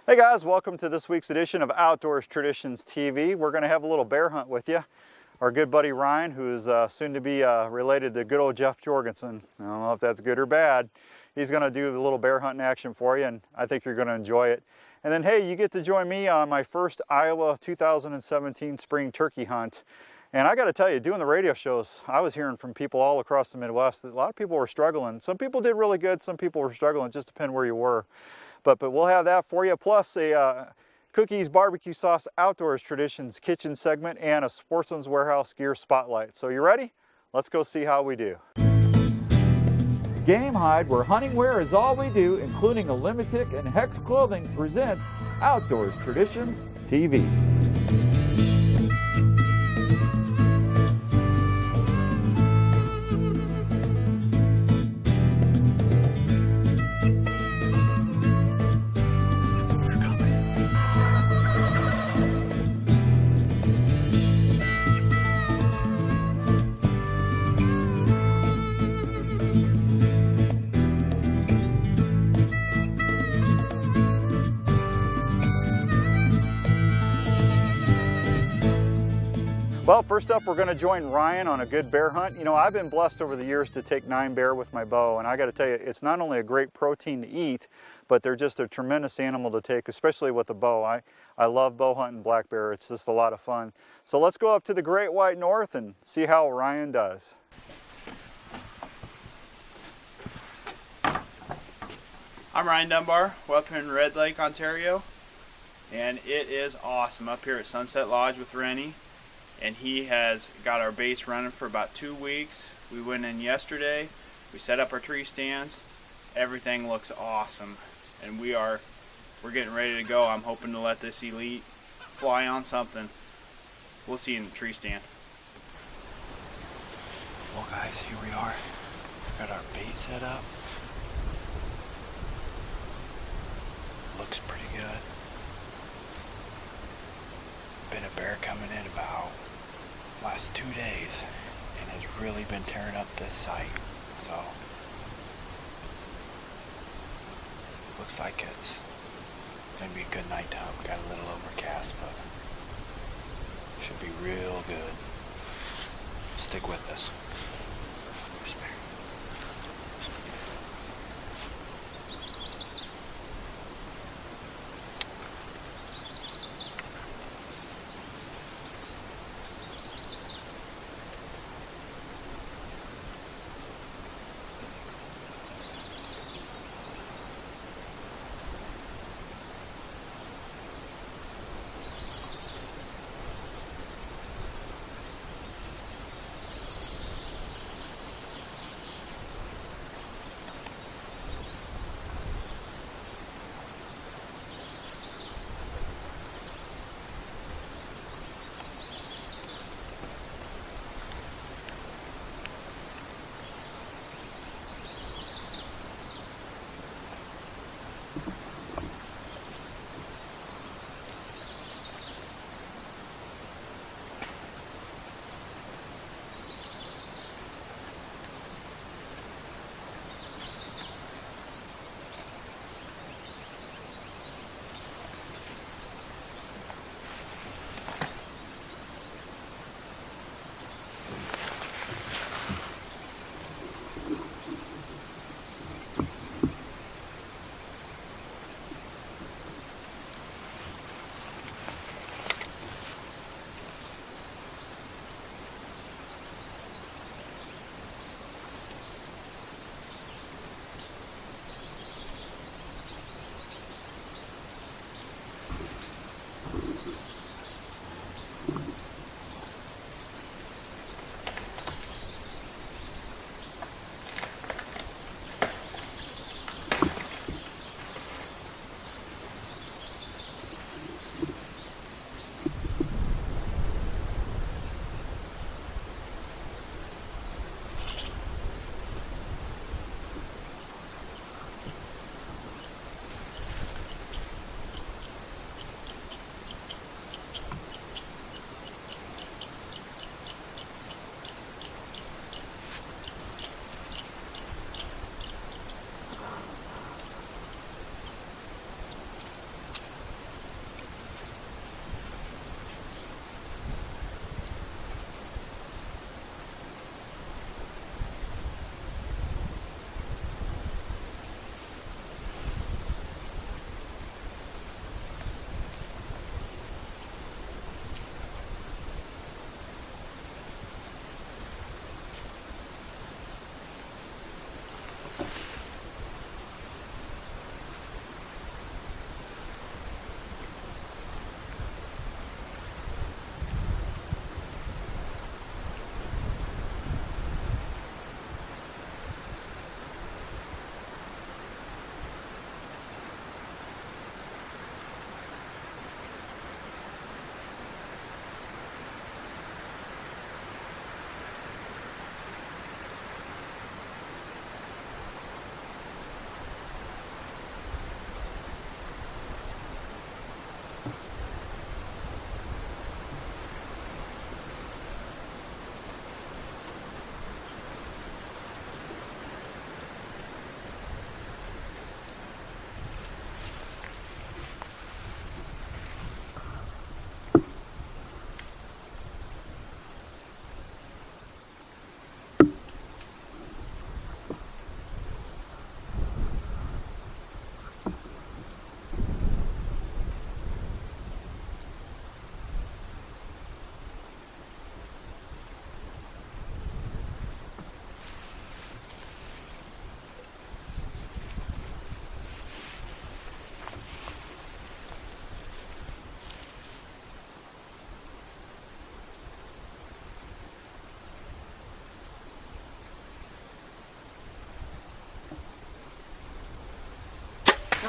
Hey guys, welcome to this week's edition of Outdoors Traditions TV. We're going to have a little bear hunt with you. Our good buddy Ryan, who's soon to be related to good old Jeff Jorgensen. I don't know if that's good or bad. He's going to do a little bear hunting action for you, and I think you're going to enjoy it. And then, hey, you get to join me on my first Iowa 2017 spring turkey hunt. And I got to tell you, doing the radio shows, I was hearing from people all across the Midwest that a lot of people were struggling. Some people did really good, some people were struggling, it just depended where you were. But we'll have that for you, plus a cookies, barbecue sauce, outdoors traditions kitchen segment, and a Sportsman's Warehouse gear spotlight. So you ready? Let's go see how we do. Game Hide, where hunting wear is all we do, including a Limited and Hex Clothing, presents Outdoors Traditions TV. Well, first up, we're going to join Ryan on a good bear hunt. You know, I've been blessed over the years to take 9 bear with my bow, and I got to tell you, it's not only a great protein to eat, but they're just a tremendous animal to take, especially with a bow. I love bow hunting black bear. It's just a lot of fun. So let's go up to the Great White North and see how Ryan does. I'm Ryan Dunbar. We're up in Red Lake, Ontario, and it is awesome up here at Sunset Lodge with Rennie. And he has got our base running for about 2 weeks. We went in yesterday, we set up our tree stands, everything looks awesome, and we're getting ready to go. I'm hoping to let this elite fly on something. We'll see you in the tree stand. Well guys, here we are. Got our bait set up. Looks pretty good. Been a bear coming in about last 2 days and has really been tearing up this site, so looks like it's gonna be a good night to hunt. Got a little overcast, but should be real good. Stick with us.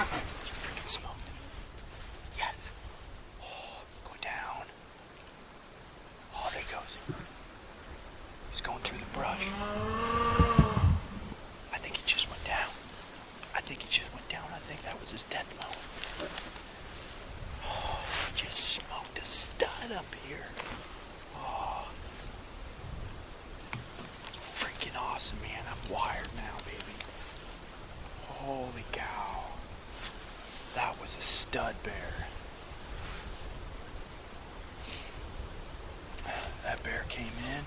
Freaking smoked. Yes. Oh, go down. Oh, there he goes. He's going through the brush. I think he just went down. I think that was his death mode. Oh, he just smoked a stud up here. Oh. Freaking awesome, man. I'm wired now, baby. Holy cow. That was a stud bear. That bear came in.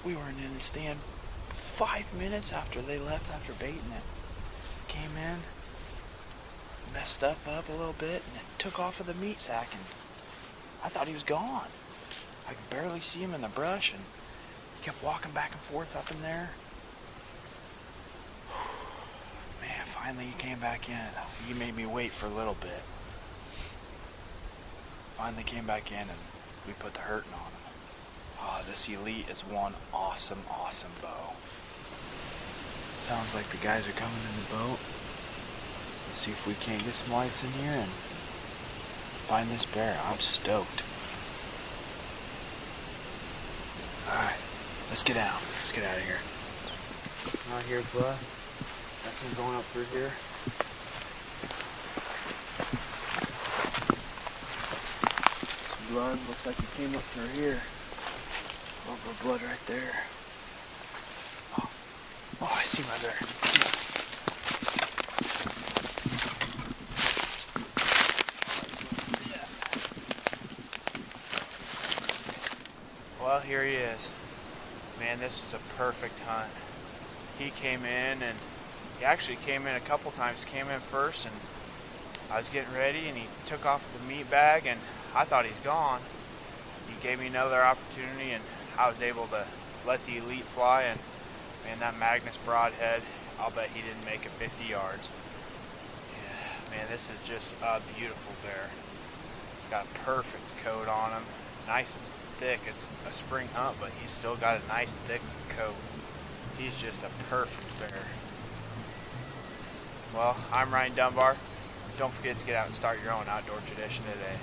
We weren't in the stand 5 minutes after they left after baiting it. Came in, messed stuff up a little bit, and then took off of the meat sack, and I thought he was gone. I could barely see him in the brush, and he kept walking back and forth up in there. Man, finally he came back in. He made me wait for a little bit. Finally came back in, and we put the hurting on him. Oh, this Elite is one awesome, awesome bow. Sounds like the guys are coming in the boat. Let's see if we can't get some lights in here and find this bear. I'm stoked. Alright, let's get out. Let's get out of here. Out here, bud. That's him going up through here. Some blood. Looks like he came up through here. A little bit of blood right there. Oh, I see my bear. Well, here he is. Man, this is a perfect hunt. He came in, and he actually came in a couple times. Came in first, and I was getting ready, and he took off the meat bag, and I thought he's gone. He gave me another opportunity, and I was able to let the Elite fly, and man, that Magnus broadhead, I'll bet he didn't make it 50 yards. Yeah, man, this is just a beautiful bear. Got a perfect coat on him, nice and thick. It's a spring hunt, but he's still got a nice thick coat. He's just a perfect bear. Well, I'm Ryan Dunbar. Don't forget to get out and start your own outdoor tradition today.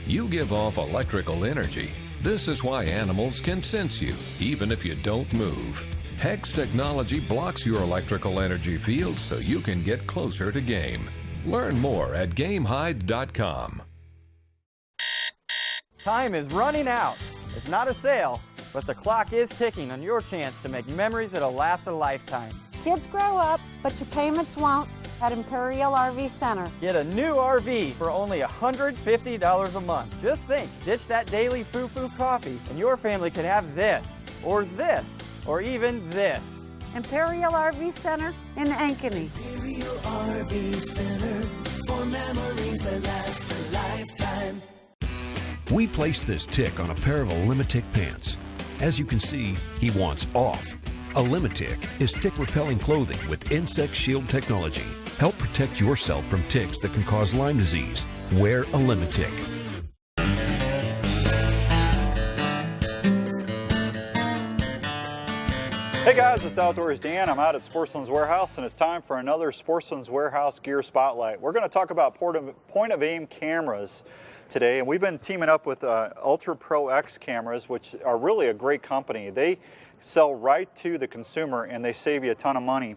You give off electrical energy. This is why animals can sense you, even if you don't move. Hex technology blocks your electrical energy field so you can get closer to game. Learn more at GameHide.com. Time is running out. It's not a sale, but the clock is ticking on your chance to make memories that'll last a lifetime. Kids grow up, but your payments won't at Imperial RV Center. Get a new RV for only $150 a month. Just think, ditch that daily foo-foo coffee, and your family could have this, or even this. Imperial RV Center in Ankeny. Imperial RV Center for memories that last a lifetime. We placed this tick on a pair of Olimitic pants. As you can see, he wants off. Olimitic is tick-repelling clothing with insect shield technology. Help protect yourself from ticks that can cause Lyme disease. Wear Olimitic. Hey guys, it's Outdoors Dan. I'm out at Sportsman's Warehouse, and it's time for another Sportsman's Warehouse Gear Spotlight. We're going to talk about point of aim cameras today, and we've been teaming up with Ultra Pro X cameras, which are really a great company. They sell right to the consumer, and they save you a ton of money.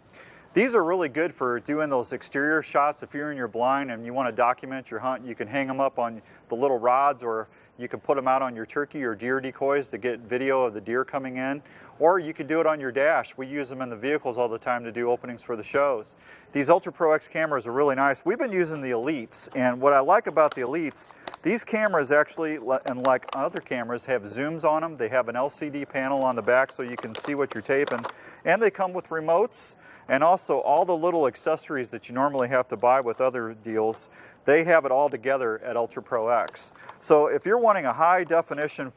These are really good for doing those exterior shots. If you're in your blind and you want to document your hunt, you can hang them up on the little rods, or you can put them out on your turkey or deer decoys to get video of the deer coming in, or you can do it on your dash. We use them in the vehicles all the time to do openings for the shows. These Ultra Pro X cameras are really nice. We've been using the Elites, and what I like about the Elites, these cameras actually, unlike other cameras, have zooms on them. They have an LCD panel on the back so you can see what you're taping, and they come with remotes, and also all the little accessories that you normally have to buy with other deals. They have it all together at Ultra Pro X. So if you're wanting a high definition,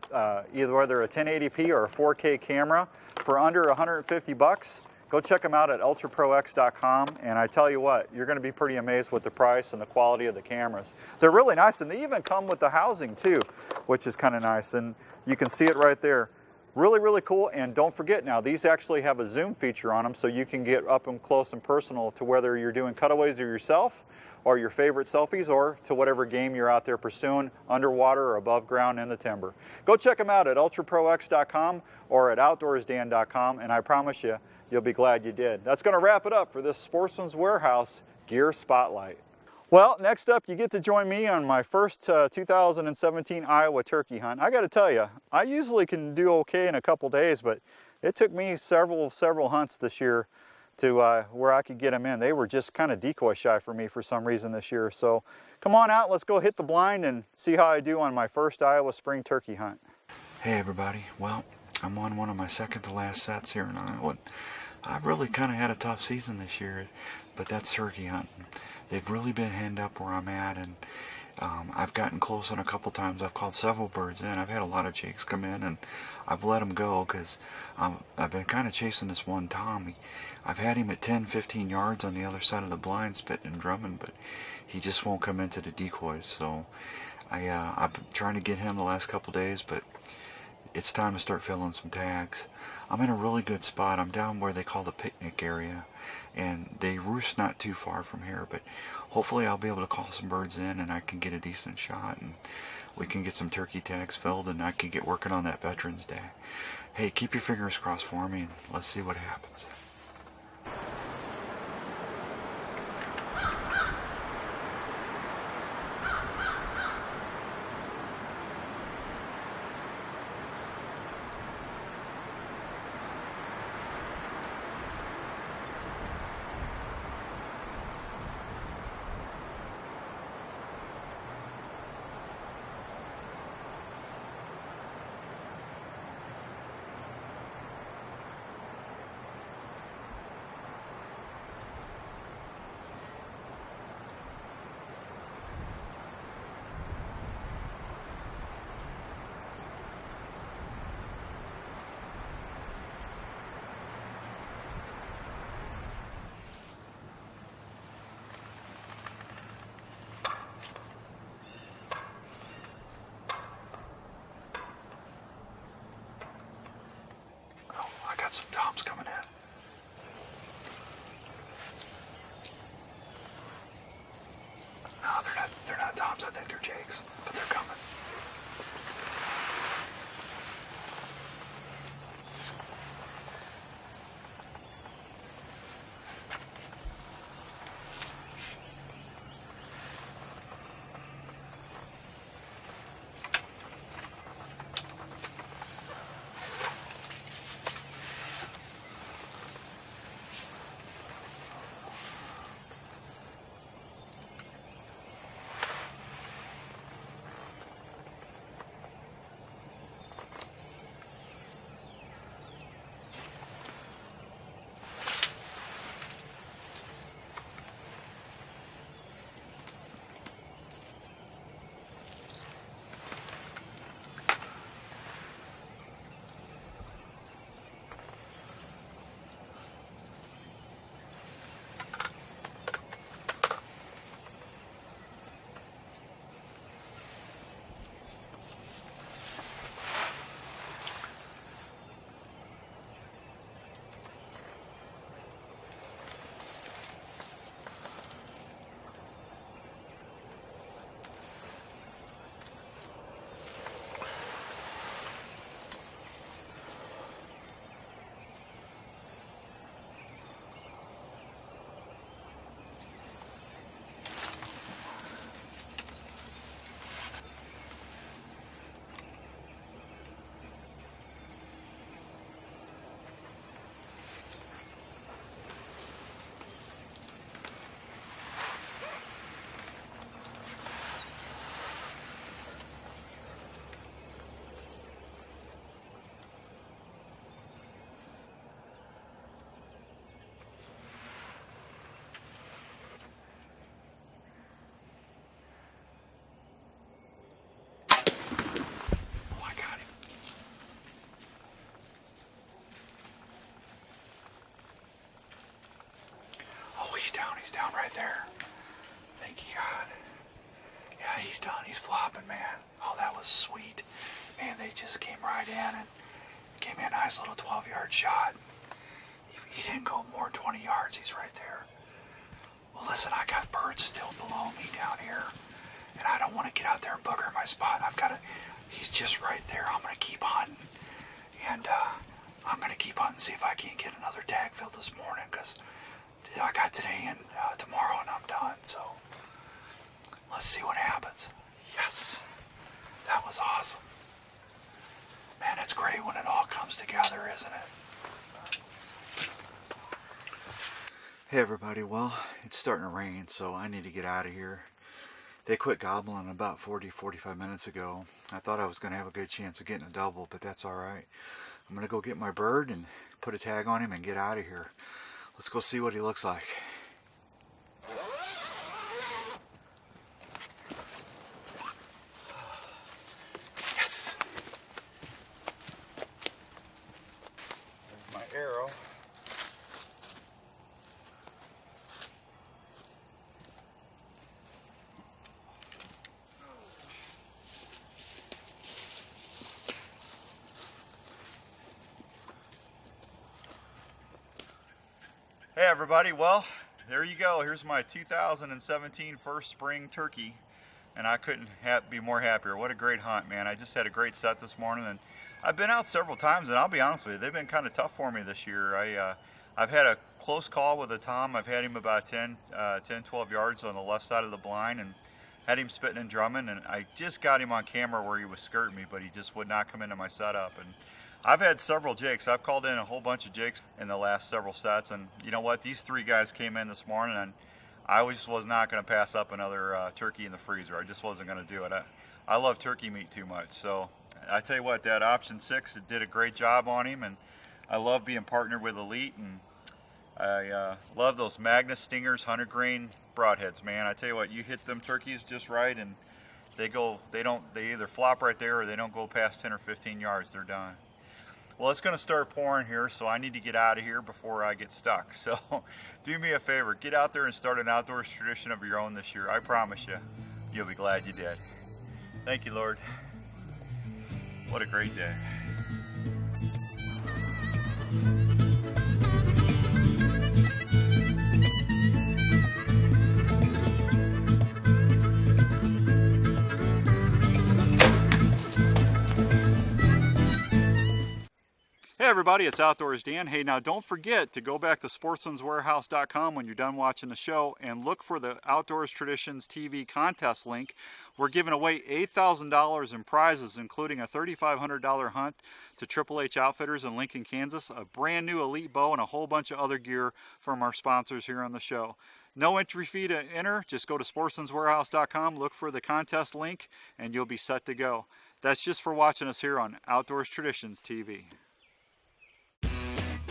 either whether a 1080p or a 4K camera for under 150 bucks, go check them out at ultraprox.com, and I tell you what, you're going to be pretty amazed with the price and the quality of the cameras. They're really nice, and they even come with the housing too, which is kind of nice, and you can see it right there. Really, really cool. And don't forget now, these actually have a zoom feature on them, so you can get up and close and personal to whether you're doing cutaways of yourself or your favorite selfies, or to whatever game you're out there pursuing, underwater or above ground in the timber. Go check them out at ultraprox.com or at outdoorsdan.com, and I promise you, you'll be glad you did. That's going to wrap it up for this Sportsman's Warehouse Gear Spotlight. Well, next up, you get to join me on my first 2017 Iowa turkey hunt. I got to tell you, I usually can do okay in a couple days, but it took me several hunts this year to where I could get them in. They were just kind of decoy shy for me for some reason this year. So come on out, let's go hit the blind and see how I do on my first Iowa spring turkey hunt. Hey everybody, well, I'm on one of my second to last sets here in Iowa. I've really kind of had a tough season this year, but that's turkey hunting. They've really been henned up where I'm at, and I've gotten close on a couple times. I've called several birds in. I've had a lot of jakes come in, and I've let them go because I've been kind of chasing this one tom. I've had him at 10-15 yards on the other side of the blind spitting and drumming, but he just won't come into the decoys. So I've been trying to get him the last couple days, but it's time to start filling some tags. I'm in a really good spot. I'm down where they call the picnic area, and they roost not too far from here, but hopefully I'll be able to call some birds in and I can get a decent shot, and we can get some turkey tags filled, and I can get working on that Veterans Day. Hey, keep your fingers crossed for me, and let's see what happens. Some toms coming in. No, they're not toms. I think they're jakes, but they're coming. right there. Thank you, God. Yeah, he's done. He's flopping, man. Oh, that was sweet. Man, they just came right in and gave me a nice little 12-yard shot. He didn't go more than 20 yards. He's right there. Well, listen, I got birds still below me down here, and I don't want to get out there and booger my spot. He's just right there. I'm going to keep hunting, and I'm going to keep hunting, see if I can't get another tag filled this morning, because I got today and tomorrow, and I'm done. So let's see what happens. Yes, that was awesome. Man, it's great when it all comes together, isn't it? Hey everybody, well, it's starting to rain, so I need to get out of here. They quit gobbling about 40-45 minutes ago. I thought I was going to have a good chance of getting a double, but that's alright. I'm going to go get my bird and put a tag on him and get out of here. Let's go see what he looks like. Yes! There's my arrow. Hey everybody, well, there you go. Here's my 2017 first spring turkey, and I couldn't be more happier. What a great hunt, man. I just had a great set this morning, and I've been out several times, and I'll be honest with you, they've been kind of tough for me this year. I've had a close call with a tom. I've had him about 10-12 yards on the left side of the blind, and had him spitting and drumming, and I just got him on camera where he was skirting me, but he just would not come into my setup. And I've had several jakes. I've called in a whole bunch of jakes in the last several sets, and you know what? These three guys came in this morning, and I just was not going to pass up another turkey in the freezer. I just wasn't going to do it. I love turkey meat too much. So I tell you what, that option 6 did a great job on him, and I love being partnered with Elite, and I love those Magnus Stingers 100 grain broadheads, man. I tell you what, you hit them turkeys just right, and they either flop right there or they don't go past 10 or 15 yards. They're done. Well, it's going to start pouring here, so I need to get out of here before I get stuck. So do me a favor, get out there and start an outdoors tradition of your own this year. I promise you, you'll be glad you did. Thank you, Lord. What a great day. Hey everybody, it's Outdoors Dan. Hey, now don't forget to go back to sportsmanswarehouse.com when you're done watching the show and look for the Outdoors Traditions TV contest link. We're giving away $8,000 in prizes, including a $3,500 hunt to Triple H Outfitters in Lincoln, Kansas, a brand new Elite bow, and a whole bunch of other gear from our sponsors here on the show. No entry fee to enter. Just go to sportsmanswarehouse.com, look for the contest link, and you'll be set to go. That's just for watching us here on Outdoors Traditions TV.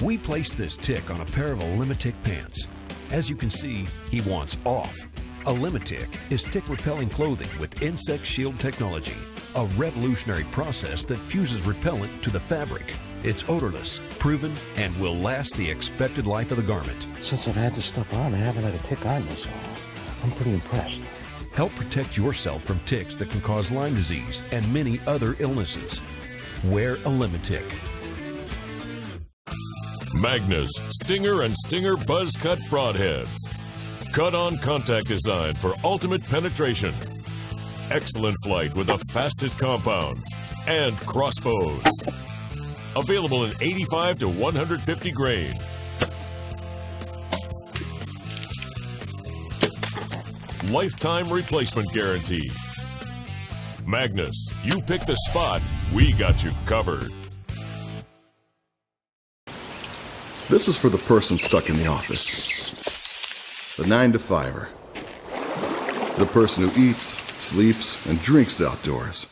We placed this tick on a pair of Olimitic pants. As you can see, he wants off. Olimitic is tick-repelling clothing with insect shield technology, a revolutionary process that fuses repellent to the fabric. It's odorless, proven, and will last the expected life of the garment. Since I've had this stuff on, I haven't had a tick on me, so I'm pretty impressed. Help protect yourself from ticks that can cause Lyme disease and many other illnesses. Wear Olimitic. Magnus Stinger and Stinger Buzz Cut Broadheads. Cut-on contact design for ultimate penetration. Excellent flight with the fastest compound. And crossbows. Available in 85 to 150 grain. Lifetime replacement guarantee. Magnus, you pick the spot, we got you covered. This is for the person stuck in the office. The 9-to-5er. The person who eats, sleeps, and drinks the outdoors.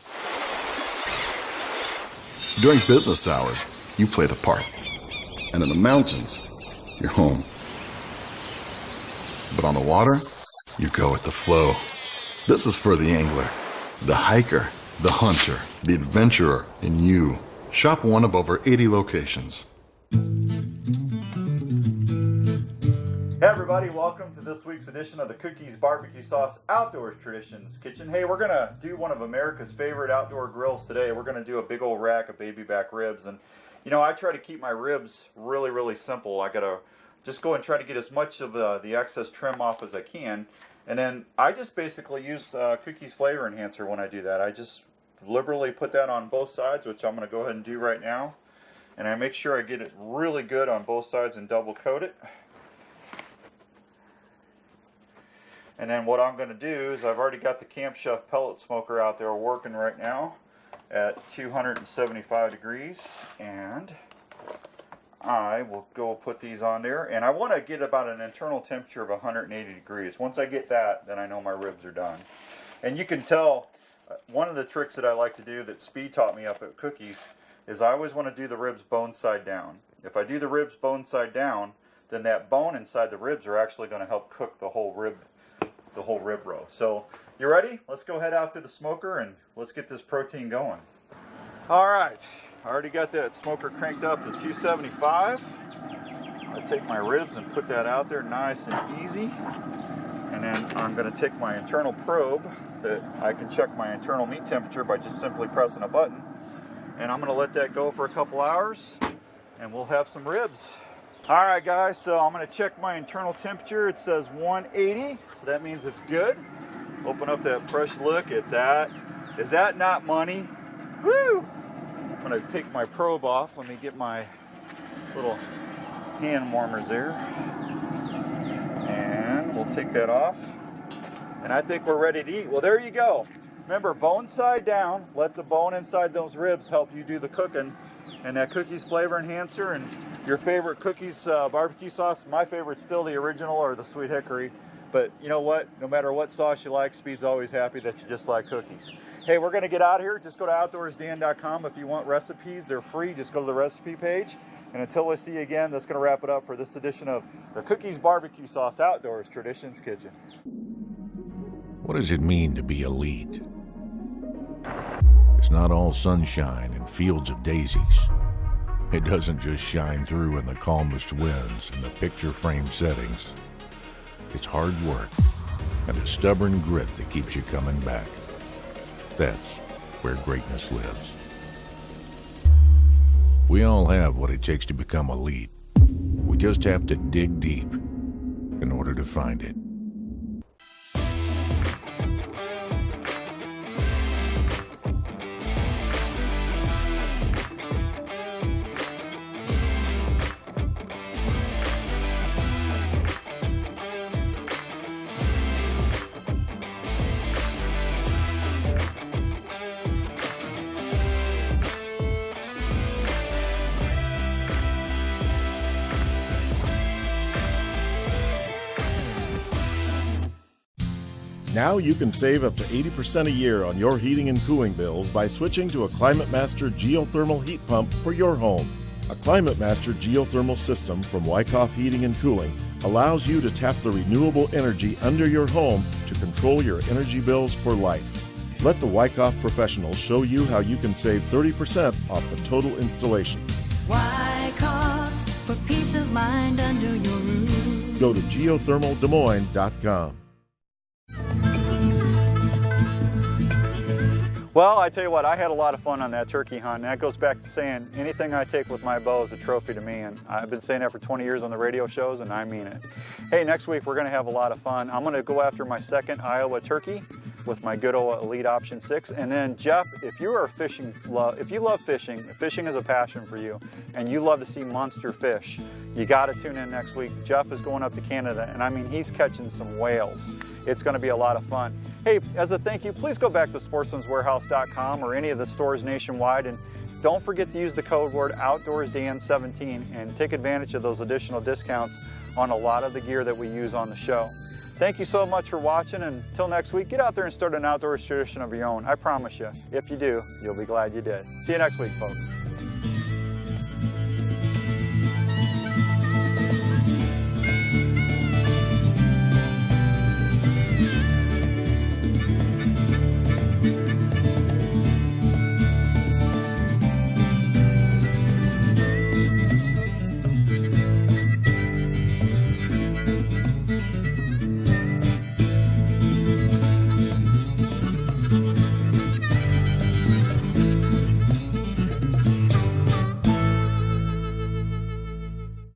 During business hours, you play the part. And in the mountains, you're home. But on the water, you go with the flow. This is for the angler, the hiker, the hunter, the adventurer, and you. Shop one of over 80 locations. Hey everybody, welcome to this week's edition of the Cookies Barbecue Sauce Outdoors Traditions Kitchen. Hey, we're gonna do one of America's favorite outdoor grills today. We're gonna do a big old rack of baby back ribs, and you know, I try to keep my ribs really simple. I gotta just go and try to get as much of the excess trim off as I can, and then I just basically use Cookies flavor enhancer when I do that. I just liberally put that on both sides, which I'm gonna go ahead and do right now, and I make sure I get it really good on both sides and double coat it. And then what I'm going to do is I've already got the Camp Chef pellet smoker out there working right now at 275 degrees, and I will go put these on there, and I want to get about an internal temperature of 180 degrees. Once I get that, then I know my ribs are done. And you can tell, one of the tricks that I like to do that Speed taught me up at Cookies is I always want to do the ribs bone side down. If I do the ribs bone side down, then that bone inside the ribs are actually going to help cook the whole rib row. So you ready? Let's go head out to the smoker and let's get this protein going. All right, I already got that smoker cranked up to 275. I take my ribs and put that out there nice and easy, and then I'm going to take my internal probe that I can check my internal meat temperature by just simply pressing a button, and I'm going to let that go for a couple hours and we'll have some ribs. Alright guys, so I'm going to check my internal temperature. It says 180, so that means it's good. Open up that fresh look at that. Is that not money? Woo! I'm going to take my probe off. Let me get my little hand warmers there. And we'll take that off. And I think we're ready to eat. Well, there you go. Remember, bone side down. Let the bone inside those ribs help you do the cooking. And that Cookies flavor enhancer and your favorite Cookies barbecue sauce. My favorite's still the original or the sweet hickory. But you know what? No matter what sauce you like, Speed's always happy that you just like Cookies. Hey, we're going to get out of here. Just go to outdoorsdan.com if you want recipes. They're free. Just go to the recipe page. And until we see you again, that's going to wrap it up for this edition of the Cookies Barbecue Sauce Outdoors Traditions Kitchen. What does it mean to be elite? It's not all sunshine and fields of daisies. It doesn't just shine through in the calmest winds and the picture frame settings. It's hard work and a stubborn grit that keeps you coming back. That's where greatness lives. We all have what it takes to become elite. We just have to dig deep in order to find it. Now you can save up to 80% a year on your heating and cooling bills by switching to a ClimateMaster geothermal heat pump for your home. A ClimateMaster geothermal system from Wyckoff Heating and Cooling allows you to tap the renewable energy under your home to control your energy bills for life. Let the Wyckoff professionals show you how you can save 30% off the total installation. Wyckoff's for peace of mind under your roof. Go to geothermaldesmoines.com. Well, I tell you what, I had a lot of fun on that turkey hunt, and that goes back to saying anything I take with my bow is a trophy to me, and I've been saying that for 20 years on the radio shows, and I mean it. Hey, next week we're going to have a lot of fun. I'm going to go after my second Iowa turkey with my good old Elite Option 6, and then Jeff, if you are fishing, if you love fishing, if fishing is a passion for you, and you love to see monster fish, you got to tune in next week. Jeff is going up to Canada, and I mean, he's catching some whales. It's going to be a lot of fun. Hey, as a thank you, please go back to sportsmanswarehouse.com or any of the stores nationwide, and don't forget to use the code word OutdoorsDan17 and take advantage of those additional discounts on a lot of the gear that we use on the show. Thank you so much for watching, and until next week, get out there and start an outdoors tradition of your own. I promise you, if you do, you'll be glad you did. See you next week, folks.